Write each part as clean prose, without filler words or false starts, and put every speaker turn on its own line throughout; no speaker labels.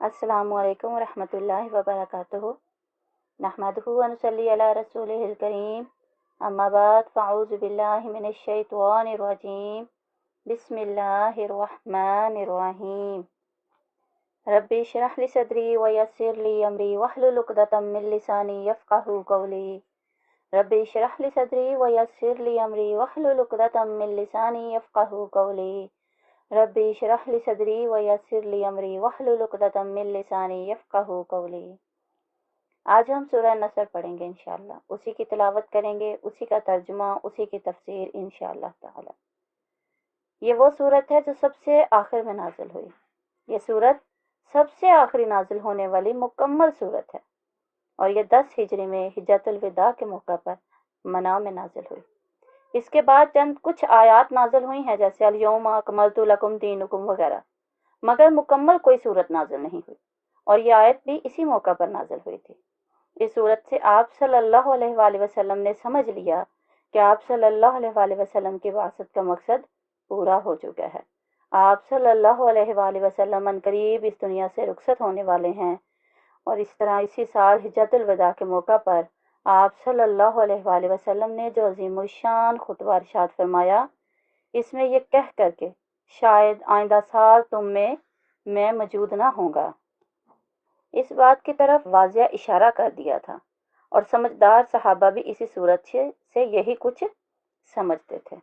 अस्सलामु अलैकुम वरहमतुल्लाहि वबरकातुहू। नहमदुहु व नुसल्ली अला रसूलिहिल करीम। अम्मा बाद फ़अऊज़ु बिल्लाहि मिनश शैतानिर रजीम। बिस्मिल्लाहिर रहमानिर रहीम। रब्बि इश्रह ली सदरी व यस्सिर ली अमरी वहलुल उक़दतम मिन लिसानी यफ़क़हू क़ौली। रब्बि इश्रह ली सदरी व यस्सिर ली अमरी वहलुल उक़दतम मिन लिसानी यफ़क़हू क़ौली। रब्बि इश्रह ली सदरी व यस्सिर ली अमरी वहलुल उक़दतम मिन लिसानी यफ़क़हू क़ौली। आज हम सूरह नसर पढ़ेंगे इंशाअल्लाह, उसी की तिलावत करेंगे, उसी का तर्जुमा, उसी की तफसीर इंशाअल्लाह ताला। ये वो सूरत है जो सबसे आखिर में नाजिल हुई। ये सूरत सबसे आखिरी नाजिल होने वाली मुकम्मल सूरत है और ये 10 हिजरी में हिज्जतुल विदा के मौका पर मना में नाजिल हुई। इसके बाद चंद कुछ आयात नाजिल हुई हैं, जैसे अल-यौमा अकमलतु लकुम दीनुकुम वगैरह, मगर मुकम्मल कोई सूरत नाजिल नहीं हुई और ये आयत भी इसी मौका पर नाजिल हुई थी। इस सूरत से आप सल्लल्लाहु अलैहि वसल्लम ने समझ लिया कि आप सल्लल्लाहु अलैहि वसल्लम की वासत का मकसद पूरा हो चुका है। आप सल्लल्लाहु अलैहि वसल्लम अनकरीब इस दुनिया से रुखसत होने वाले हैं और इस तरह इसी साल हिज्जतुल विदा के मौका पर आप सल्लल्लाहु अलैहि वसल्लम ने जो अज़ीमुल शान खुतबा इरशाद फरमाया, इसमें ये कह कर के शायद आइंदा साल तुम में मैं मौजूद ना होगा, इस बात की तरफ वाज़िया इशारा कर दिया था और समझदार सहाबा भी इसी सूरत से यही कुछ समझते थे।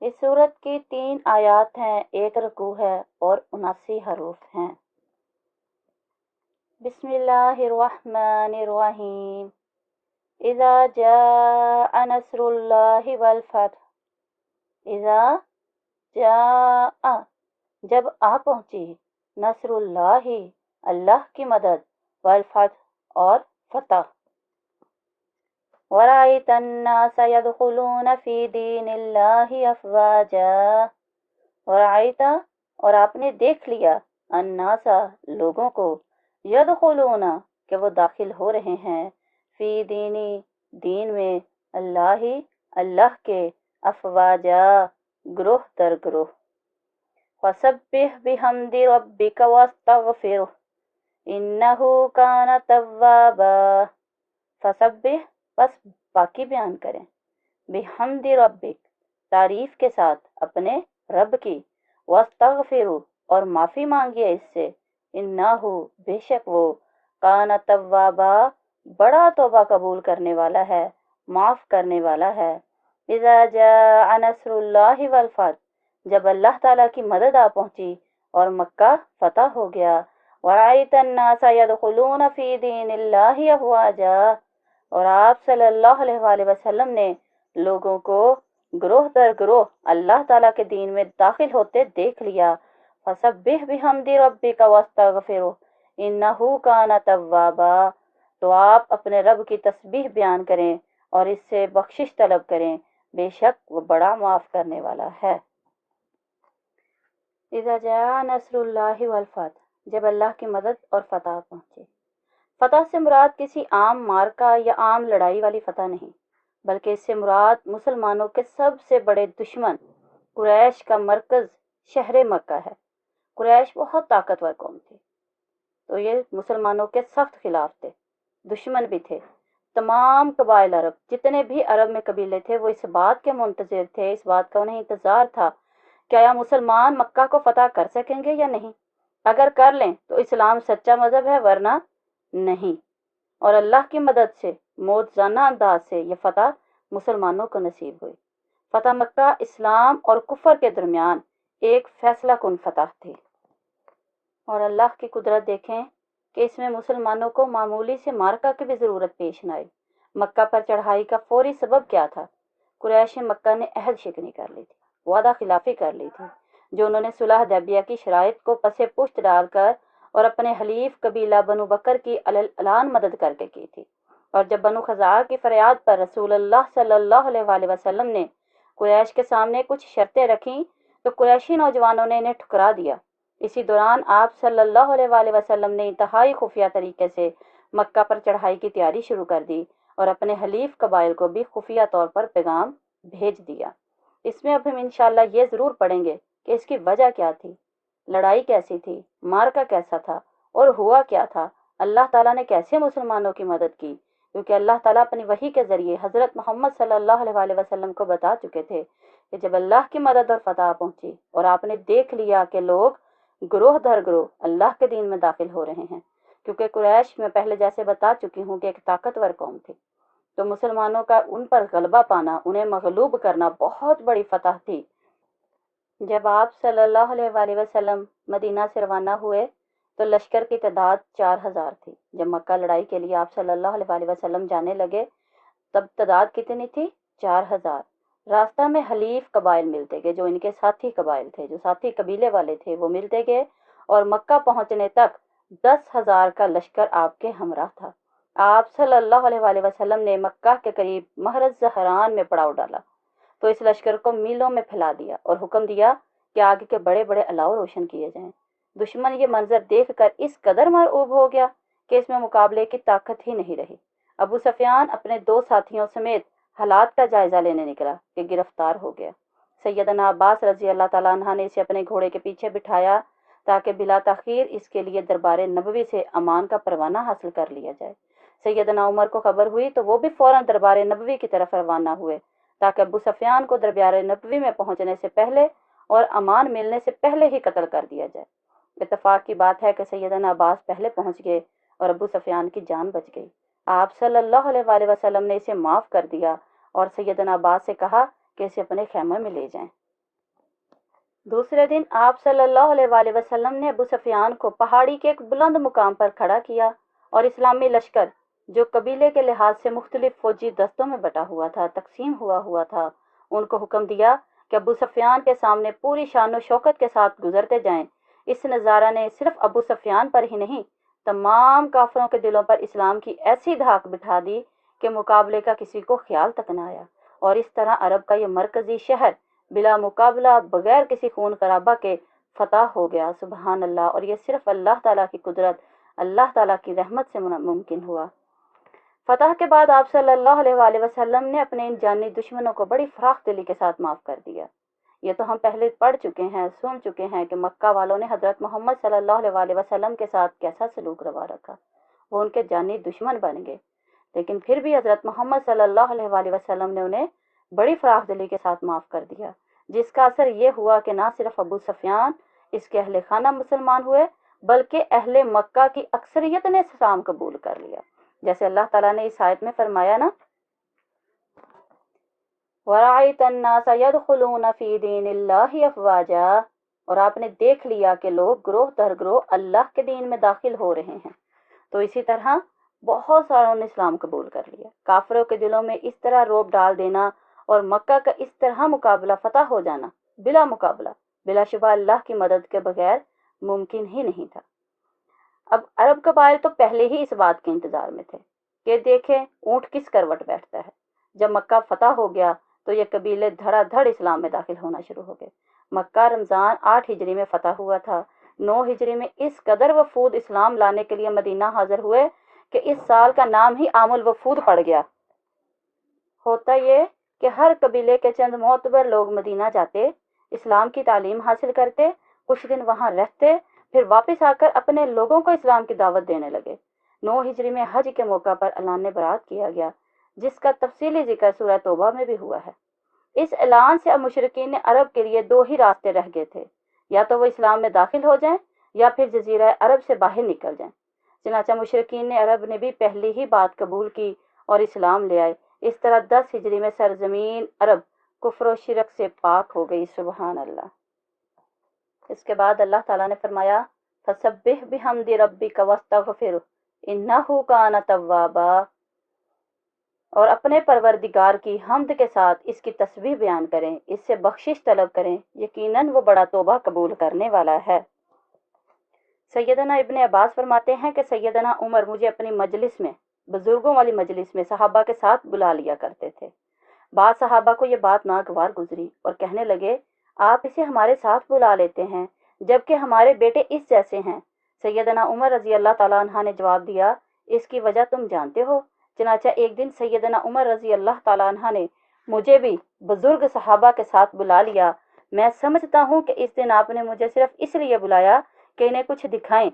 इस सूरत की 3 आयात हैं, 1 रुकू है और 79 हरूफ हैं। बिस्मिल्लाहिर्रहमानिर्रहीम। इज़ा जाअ नस्रुल्लाहि वल फ़त्ह। इज़ा जाअ, जब आ पहुंची, नस्रुल्लाहि, अल्लाह की मदद, वल फ़त्ह और फतह। वराइतन नास यदखुलून फ़ी दीनिल्लाहि अफ़वाजा। वराइता, और आपने देख लिया, अन्नासा, लोगों को, यदखुलूना, कि वो दाखिल हो रहे हैं, फ़ी दीनी, दीन में, अल्लाही, अल्लाह के, अफ़वाजा, ग्रोह दर ग्रोह। फसब्बिह बिहम्दि रब्बिका वस्तगफिरहु इन्नहु कान तव्वाबा। फसब्बिह, बस बाकी बयान करें, बिहम्दि रब्बिक, तारीफ के साथ अपने रब की, वस्तगफिरहु, और माफ़ी मांगिए इससे, इन्नहु, बेशक वो, कान तव्वाबा, बड़ा तौबा कबूल करने वाला है, माफ़ करने वाला है। इज़ा जाअ नस्रुल्लाहि वल फ़त्ह, जब अल्लाह ताला की मदद आ पहुंची और मक्का फतह हो गया। वराइतन नास यदखुलून फ़ी दीनिल्लाहि अफ़वाजा, और आप सल्लल्लाहु अलैहि वसल्लम ने लोगों को ग्रोह दर ग्रोह अल्लाह ताला के दीन में दाखिल होते देख लिया। फसब्बिह बिहम्दि रब्बिका वस्तगफिरहु इन्नहु कान तव्वाबा, तो आप अपने रब की तस्बीह बयान करें और इससे बख्शिश तलब करें, बेशक वो बड़ा माफ़ करने वाला है। इज़ा जाअ नस्रुल्लाहि वल फ़त्ह, जब अल्लाह की मदद और फतह पहुंचे। फतह से मुराद किसी आम मार्का या आम लड़ाई वाली फतह नहीं, बल्कि इससे मुराद मुसलमानों के सबसे बड़े दुश्मन कुरैश का मरकज़ शहर मक्का है। कुरैश बहुत ताकतवर कौम थी, तो ये मुसलमानों के सख्त खिलाफ थे, दुश्मन भी थे। तमाम कबाइल अरब, जितने भी अरब में कबीले थे, वो इस बात के मुंतज़िर थे, इस बात का उन्हें इंतज़ार था क्या मुसलमान मक्का को फतह कर सकेंगे या नहीं। अगर कर लें तो इस्लाम सच्चा मज़हब है, वरना नहीं। और अल्लाह की मदद से मौजज़ाना अंदाज से ये फतह मुसलमानों को नसीब हुई। फतह मक्का इस्लाम और कुफर के दरमियान एक फैसला कुन फतह थी और अल्लाह की कुदरत देखें कि इसमें मुसलमानों को मामूली से मार्का की भी ज़रूरत पेश न आई। मक्का पर चढ़ाई का फौरी सबब क्या था? कुरैश मक्का ने अहद शिकनी कर ली थी, वादा खिलाफी कर ली थी, जो उन्होंने सुलह हुदैबिया की शराइत को पसे पुश्त डालकर और अपने हलीफ कबीला बनु बकर की अललान मदद करके की थी। और जब बनु खज़ार की फरियाद पर रसूलुल्लाह सल्लल्लाहु अलैहि वसल्लम ने कुरैश के सामने कुछ शर्तें रखीं, तो कुरैशी नौजवानों ने इन्हें ठुकरा दिया। इसी दौरान आप सल्लल्लाहु अलैहि वसल्लम ने इंतहाई खुफिया तरीके से मक्का पर चढ़ाई की तैयारी शुरू कर दी और अपने हलीफ कबाइल को भी खुफिया तौर पर पैगाम भेज दिया। इसमें अब हम इंशाअल्लाह ये ज़रूर पढ़ेंगे कि इसकी वजह क्या थी, लड़ाई कैसी थी, मार्का कैसा था और हुआ क्या था, अल्लाह ताला ने कैसे मुसलमानों की मदद की। क्योंकि अल्लाह ताला अपनी वही के ज़रिए हज़रत मोहम्मद सल्लल्लाहु अलैहि वसल्लम को बता चुके थे कि जब अल्लाह की मदद और फतह पहुंची और आपने देख लिया कि लोग ग्रोह दर ग्रोह अल्लाह के दीन में दाखिल हो रहे हैं, क्योंकि कुरैश में पहले जैसे बता चुकी हूँ कि एक ताकतवर कौम थी, तो मुसलमानों का उन पर गलबा पाना, उन्हें मगलूब करना बहुत बड़ी फतह थी। जब आप सल्लल्लाहु अलैहि वसल्लम मदीना से रवाना हुए तो लश्कर की तादाद 4000 थी। जब मक्का लड़ाई के लिए आप सल्लल्लाहु अलैहि वसल्लम जाने लगे तब तादाद कितनी थी? 4000। रास्ता में हलीफ कबाइल मिलते गए, जो इनके साथी कबाइल थे, जो साथी कबीले वाले थे, वो मिलते गए और मक्का पहुंचने तक 10,000 का लश्कर आपके हमरा था। आप सल्लल्लाहु अलैहि वसल्लम ने मक्का के करीब महरज ज़हरान में पड़ाव डाला तो इस लश्कर को मीलों में फैला दिया और हुक्म दिया कि आगे के बड़े बड़े अलाव रोशन किए जाएं। दुश्मन ये मंजर देखकर इस कदर मरऊब हो गया कि इसमें मुकाबले की ताकत ही नहीं रही। अबू सफियान अपने 2 साथियों समेत हालात का जायजा लेने निकला कि गिरफ्तार हो गया। सैयदना अब्बास रजी अल्लाह ताला अन्हा ने इसे अपने घोड़े के पीछे बिठाया ताकि बिला तखीर इसके लिए दरबार नबवी से अमान का परवाना हासिल कर लिया जाए। सैयदना उमर को खबर हुई तो वो भी फौरन दरबार नबवी की तरफ रवाना हुए ताकि अबू सफियान को दरबार नबवी में पहुंचने से पहले और अमान मिलने से पहले ही कत्ल कर दिया जाए। इत्तेफाक की बात है कि सैयदना अब्बास पहले पहुंच गए और अबू सफियान की जान बच गई। आप सल्लल्लाहु अलैहि वसल्लम ने इसे माफ़ कर दिया और सैयदना अब्बास से कहा कि इसे अपने खेमे में ले जाएं। दूसरे दिन आप सल्लल्लाहु अलैहि वसल्लम ने अबू सफियान को पहाड़ी के एक बुलंद मुकाम पर खड़ा किया और इस्लामी लश्कर, जो कबीले के लिहाज से मुख्तलिफ फौजी दस्तों में बटा हुआ था, तकसीम हुआ था, उनको हुक्म दिया कि अबू सफियान के सामने पूरी शान शौकत के साथ गुजरते जाएं। इस नज़ारा ने सिर्फ अबू सफियान पर ही नहीं, तमाम काफरों के दिलों पर इस्लाम की ऐसी धाक बिठा दी कि मुकाबले का किसी को ख्याल तक न आया और इस तरह अरब का ये मरकजी शहर बिला मुकाबला बगैर किसी खून खराबा के फतह हो गया। सुबहान अल्लाह। और ये सिर्फ अल्लाह ताला की कुदरत, अल्लाह ताला की रहमत से मुमकिन हुआ। फतह के बाद आप सल्लल्लाहु अलैहि वसल्लम ने अपने इन जानी दुश्मनों को बड़ी फराख दिली के साथ माफ़ कर दिया। ये तो हम पहले पढ़ चुके हैं, सुन चुके हैं कि मक्का वालों ने हज़रत मोहम्मद सल्लल्लाहु अलैहि वसल्लम के साथ कैसा सलूक रवा रखा। वो उनके जानी दुश्मन बन गए, लेकिन फिर भी हज़रत मोहम्मद सल्लल्लाहु अलैहि वसल्लम ने उन्हें बड़ी फराख दिली के साथ माफ़ कर दिया, जिसका असर ये हुआ कि ना सिर्फ अबू सफियान इसके अहले खाना मुसलमान हुए, बल्कि अहले मक्का की अक्सरियत ने इस्लाम कबूल कर लिया। जैसे अल्लाह ताला ने इस आयत में फरमाया ना, वराइत अन्नास यदखुलून फी दीनिल्लाहि अफवाजा, और आपने देख लिया कि लोग ग्रोह दर ग्रोह अल्लाह के दीन में दाखिल हो रहे हैं। तो इसी तरह बहुत सारों ने इस्लाम कबूल कर लिया। काफिरों के दिलों में इस तरह रोब डाल देना और मक्का का इस तरह मुकाबला फतह हो जाना बिला मुकाबला, बिलाशुबा अल्लाह की मदद के बगैर मुमकिन ही नहीं था। अब अरब कबाइल तो पहले ही इस बात के इंतजार में थे कि देखें ऊँट किस करवट बैठता है। जब मक्का फतह हो गया तो ये कबीले धड़ाधड़ इस्लाम में दाखिल होना शुरू हो गए। मक्का रमज़ान 8 हिजरी में फतह हुआ था। 9 हिजरी में इस कदर वफूद इस्लाम लाने के लिए मदीना हाजिर हुए कि इस साल का नाम ही आमुल वफूद पड़ गया। होता ये कि हर कबीले के चंद मोतबर लोग मदीना जाते, इस्लाम की तालीम हासिल करते, कुछ दिन वहाँ रहते, फिर वापस आकर अपने लोगों को इस्लाम की दावत देने लगे। 9 हिजरी में हज के मौका पर ऐलान बरात किया गया, जिसका तफसीली जिक्र सूरह तौबा में भी हुआ है। इस ऐलान से अब मुशरिकीन ने अरब के लिए 2 ही रास्ते रह गए थे, या तो वो इस्लाम में दाखिल हो जाएं या फिर जजीरा अरब से बाहर निकल जाएं। चनाचा मुशरिकीन ने अरब ने भी पहली ही बात कबूल की और इस्लाम ले आए। इस तरह 10 हिजरी में सरजमीन अरब कुफ्र और शिरक से पाक हो गई। सुबहान अल्लाह। इसके बाद अल्लाह ताला ने फरमाया, फसब्बिह बिहम्दि रब्बिका वस्तगफिर इन्नहु कान तव्वाबा, और अपने परवरदिगार की हम्द के साथ इसकी तस्बीह बयान करें, इससे बख्शिश तलब करें, यकीनन वो बड़ा तौबा कबूल करने वाला है। सैयदना इब्ने अब्बास फरमाते हैं कि सैयदना उमर मुझे अपनी मजलिस में, बुजुर्गों वाली मजलिस में सहाबा के साथ बुला लिया करते थे। बाद सहाबा को ये बात नागवार गुजरी और कहने लगे, आप इसे हमारे साथ बुला लेते हैं जबकि हमारे बेटे इस जैसे हैं। सैयदना उमर रजी अल्लाह ताला अन्हा ने जवाब दिया, इसकी वजह तुम जानते हो। चनाचा एक दिन सैयदना उमर रजी अल्लाह ताला अन्हा ने मुझे भी बुजुर्ग सहाबा के साथ बुला लिया میں سمجھتا ہوں کہ اس دن آپ نے مجھے صرف اس لیے بلایا کہ انہیں کچھ دکھائیں۔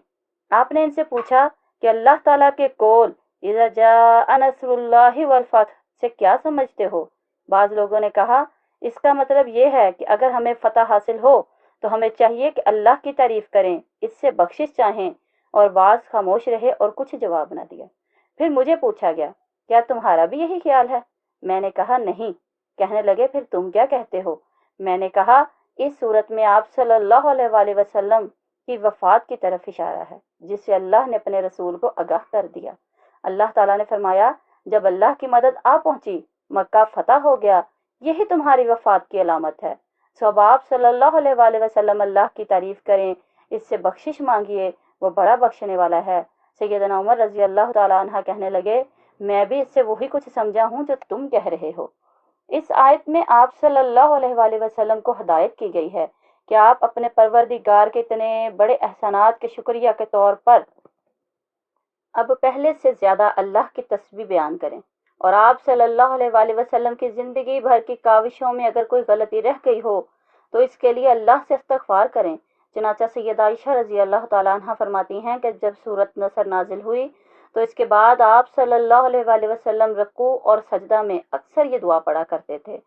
آپ نے ان سے پوچھا کہ اللہ تعالیٰ کے قول اذا جاء نصر اللہ والفتح سے کیا سمجھتے ہو؟ بعض لوگوں نے کہا اس کا مطلب یہ ہے کہ اگر ہمیں فتح حاصل ہو تو ہمیں چاہیے کہ اللہ کی تعریف کریں، اس سے بخشش چاہیں، اور بعض خاموش رہے اور کچھ جواب نہ دیا۔ پھر مجھے پوچھا گیا کیا تمہارا بھی یہی خیال ہے؟ میں نے کہا نہیں۔ کہنے لگے پھر تم کیا کہتے ہو؟ میں نے کہا اس صورت میں آپ صلی اللہ علیہ وآلہ وسلم کی وفات کی طرف اشارہ ہے، جس سے اللہ نے اپنے رسول کو آگاہ کر دیا۔ اللہ تعالیٰ نے فرمایا جب اللہ کی مدد آ پہنچی، مکہ فتح ہو گیا، یہی تمہاری وفات کی علامت ہے۔ سو اب آپ صلی اللہ علیہ وآلہ وسلم اللہ کی تعریف کریں، اس سے بخشش مانگیے، وہ بڑا بخشنے والا ہے۔ سیدنا عمر رضی اللہ تعالیٰ عنہ کہنے لگے میں بھی اس سے وہی کچھ سمجھا ہوں جو تم کہہ رہے ہو۔ اس آیت میں آپ صلی اللہ علیہ وآلہ وسلم کو ہدایت کی گئی ہے کہ آپ اپنے پروردگار کے اتنے بڑے احسانات کے شکریہ کے طور پر اب پہلے سے زیادہ اللہ کی تسبیح بیان کریں، اور آپ صلی اللہ علیہ وآلہ وسلم کی زندگی بھر کی کاوشوں میں اگر کوئی غلطی رہ گئی ہو تو اس کے لیے اللہ سے استغفار کریں۔ چنانچہ سیدہ عائشہ رضی اللہ تعالیٰ عنہ فرماتی ہیں کہ جب سورۃ نصر نازل ہوئی تو اس کے بعد آپ صلی اللہ علیہ وآلہ وسلم رکوع اور سجدہ میں اکثر یہ دعا پڑھا کرتے تھے،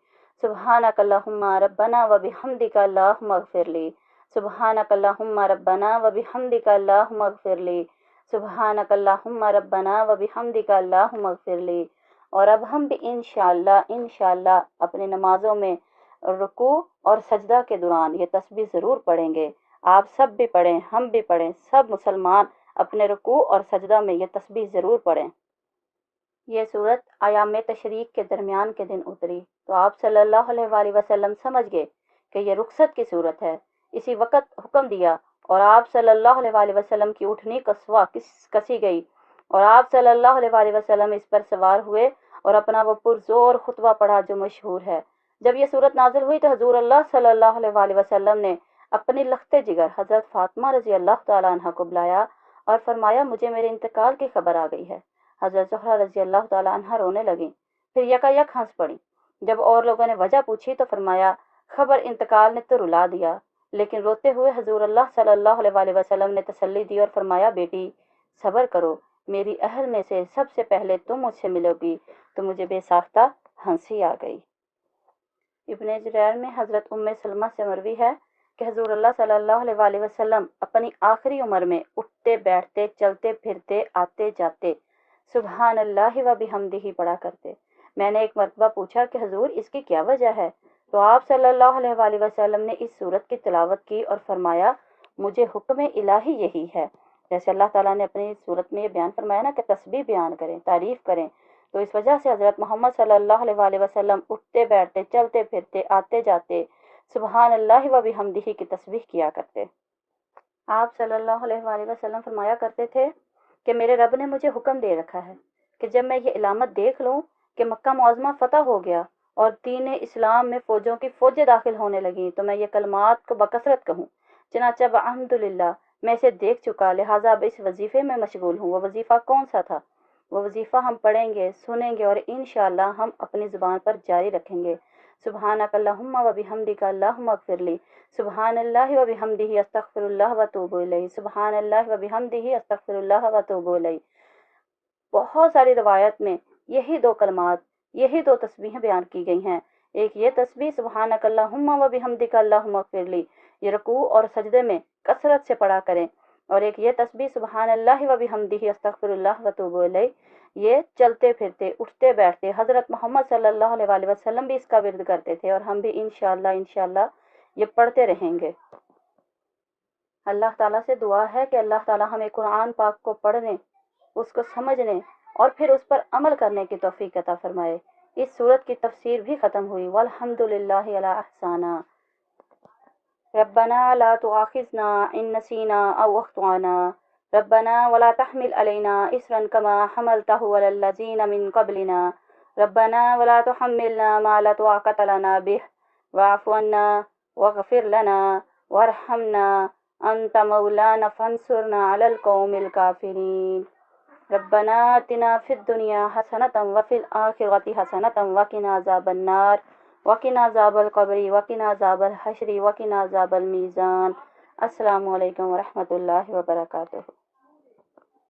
سبحانک اللہم ربنا وبحمدک اللہم اغفر لی، سبحانک اللہم ربنا وبحمدک اللہم اغفر لی، سبحانک اللہم ربنا وبحمدک اللہم اغفر لی۔ اور اب ہم بھی انشاءاللہ اپنی نمازوں میں رکوع اور سجدہ کے دوران یہ تسبیح ضرور پڑھیں گے۔ آپ سب بھی پڑھیں، ہم بھی پڑھیں، سب مسلمان اپنے رکوع اور سجدہ میں یہ تسبیح ضرور پڑھیں۔ یہ صورت ایام تشریق کے درمیان کے دن اتری تو آپ صلی اللہ علیہ وآلہ وسلم سمجھ گئے کہ یہ رخصت کی صورت ہے۔ اسی وقت حکم دیا اور آپ صلی اللہ علیہ وآلہ وسلم کی اٹھنی کسوہ کسی گئی اور آپ صلی اللہ علیہ وآلہ وسلم اس پر سوار ہوئے اور اپنا وہ پرزور خطبہ پڑھا جو مشہور ہے۔ جب یہ صورت نازل ہوئی تو حضور اللہ صلی اللہ علیہ وآلہ وسلم نے اپنی لخت جگر حضرت فاطمہ رضی اللہ تعالیٰ عنہ کو بلایا اور فرمایا مجھے میرے انتقال کی خبر آ گئی ہے۔ حضرت زہرا رضی اللہ تعالیٰ عنہ رونے لگیں، پھر یکایک ہنس پڑیں۔ جب اور لوگوں نے وجہ پوچھی تو فرمایا خبر انتقال نے تو رلا دیا، لیکن روتے ہوئے حضور اللہ صلی اللہ علیہ وآلہ وسلم نے تسلی دی اور فرمایا بیٹی صبر کرو، میری اہل میں سے سب سے پہلے تم مجھ سے ملو گی۔ تو مجھے بے ساختہ ہنسی آ گئی۔ ابن جریر میں حضرت ام سلمہ سے مروی ہے کہ حضور اللہ صلی اللہ علیہ وآلہ وسلم اپنی آخری عمر میں اٹھتے بیٹھتے چلتے پھرتے آتے جاتے سبحان اللہ و بحمدہ پڑھا کرتے۔ میں نے ایک مرتبہ پوچھا کہ حضور اس کی کیا وجہ ہے؟ تو آپ صلی اللہ علیہ وآلہ وسلم نے اس صورت کی تلاوت کی اور فرمایا مجھے حکم الہی یہی ہے۔ جیسے اللہ تعالیٰ نے اپنی صورت میں یہ بیان فرمایا نا کہ تسبیح بیان کریں، تعریف کریں، تو اس وجہ سے حضرت محمد صلی اللہ علیہ وآلہ وسلم اٹھتے بیٹھتے چلتے پھرتے آتے جاتے سبحان اللہ و بحمدہ کی تسبیح کیا کرتے۔ آپ صلی اللہ علیہ وآلہ وسلم فرمایا کرتے تھے کہ میرے رب نے مجھے حکم دے رکھا ہے کہ جب میں یہ علامت دیکھ لوں کہ مکہ معظمہ فتح ہو گیا اور دین اسلام میں فوجوں کی فوجیں داخل ہونے لگیں تو میں یہ کلمات کو بکثرت کہوں۔ چنانچہ الحمدللہ میں اسے دیکھ چکا، لہٰذا اب اس وظیفے میں مشغول ہوں۔ وہ وظیفہ کون سا تھا؟ وہ وظیفہ ہم پڑھیں گے، سنیں گے اور انشاءاللہ ہم اپنی زبان پر جاری رکھیں گے۔ سبحانک اللہم و بحمدک اللہم اغفر لی، سبحان اللہ و بحمدہ استغفر اللہ و اتوب الیہ، سبحان اللہ و بحمدہ استغفر اللہ و اتوب الیہ۔ بہت ساری روایت میں یہی دو کلمات، یہی دو تسبیحیں بیان کی گئی ہیں۔ ایک یہ تسبیح سبحانک اللہم و بحمدک اللہم اغفر لی، یہ رکوع اور سجدے میں کثرت سے پڑھا کریں، اور ایک یہ تسبیح سبحان اللہ و بحمدہ استغفر اللہ و اتوب الیہ، یہ چلتے پھرتے اٹھتے بیٹھتے حضرت محمد صلی اللہ علیہ وآلہ وسلم بھی اس کا ورد کرتے تھے اور ہم بھی انشاءاللہ یہ پڑھتے رہیں گے۔ اللہ تعالیٰ سے دعا ہے کہ اللہ تعالیٰ ہمیں قرآن پاک کو پڑھنے، اس کو سمجھنے اور پھر اس پر عمل کرنے کی توفیق عطا فرمائے۔ اس صورت کی تفسیر بھی ختم ہوئی۔ والحمدللہ علی احسانہ، ربنا لا تؤاخذنا ان نسینا او اخطأنا، ربنا ولا تحمل علينا إصرا كما حملته على الذين من قبلنا، ربنا ولا تحملنا ما لا طاقة لنا به، واعف عنا واغفر لنا وارحمنا أنت مولانا فانصرنا على القوم الكافرين، ربنا آتنا في الدنيا حسنة وفي الآخرة حسنة وقنا عذاب النار، وقنا عذاب القبر وقنا عذاب الحشر وقنا عذاب المیزان۔ السلام علیکم ورحمۃ اللہ وبرکاتہ۔